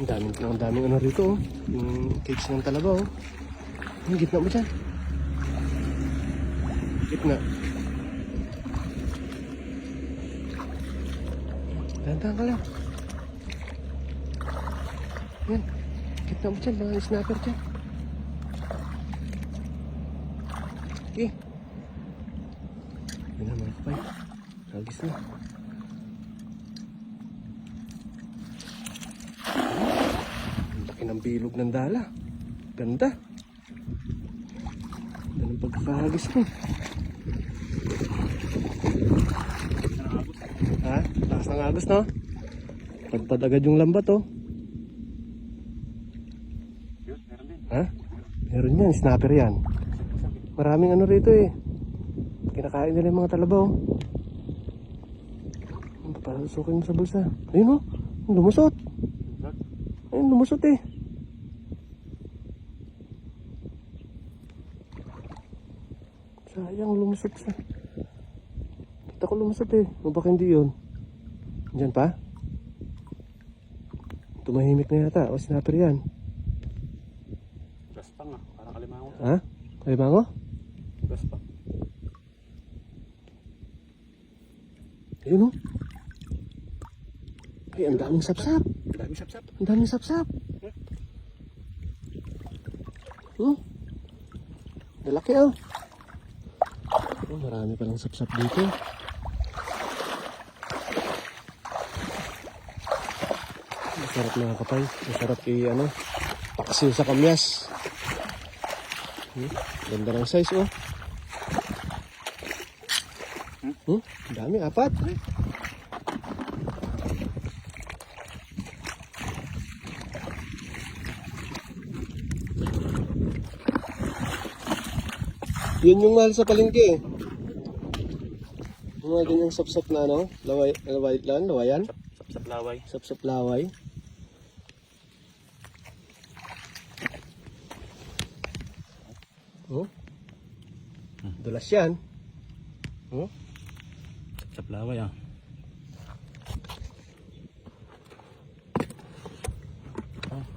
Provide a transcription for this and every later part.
Ang daming ano rito, oh. Yung cage ng talaba, oh. Ang gitna mo dyan. Gitna. Dahan-dahan ka lang. Yan. Gitna mo dyan, mga snapper dyan. Okay. Yan na mga kapay. Hagis na. Ang laki ng bilog ng dala. Ganda. Ganda ng pagkakahagis ko. Ha? Lakas ng agos, no? Pagpad agad yung lambat, oh. Ha? Meron yan, snapper yan. Maraming ano rito, eh. Kinakain nila yung mga talabaw. Papasukin mo sa bulsa. Ayun, oh. Lumusot. Ayun, lumusot, eh. Sayang, lumusot siya. Kita ko lumusot, eh. O baka hindi yun? Diyan pa? Tumahimik na yata. O, snapper yan. Gaspang, ah. Parang kalimango. Ha? Kalimango? Gaspang. Ayun, oh. Ay, ang daming sapsap. Ang daming sapsap. Ang daming sapsap. Lalaki, oh. Oh, marami palang sapsap dito. Masarap mga kapay. Masarap ano, paksiw sa kamyas. Ganda ng size, oh. Ang dami, 4. Yun yung mahal sa palengke, eh. Yung mga ganyang sapsap na ano, lawayan. Sapsap laway. Sapsap laway. Oh. Dulas yan. Oh. Sapsap laway, ah.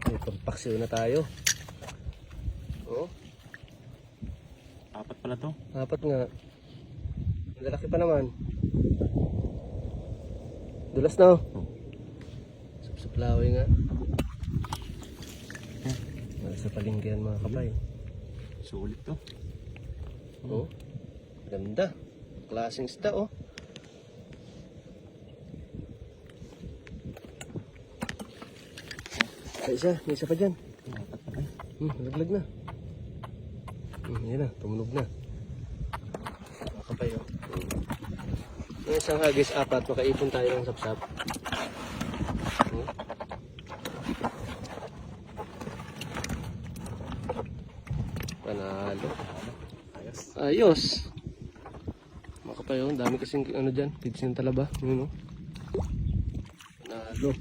May pagpaksiw na tayo. Oh. 4 pala to. 4 nga. Lalaki pa naman. Dulas na, oh. Sapsap laway nga. Mahal sa palengke yan mga kapay. Sulit to. Oh. Ganda. Klaseng isda, oh. May isa pa dyan. 4 pala. Nalaglag na. Yan na, tumunog na. Makapay, oh. Yung isang hagis, 4, makaipon tayo ng sapsap. Panalo. Ayos. Makapay, oh. Dami kasing ano dyan, pigs yung talaba. Yun, oh. Panalo.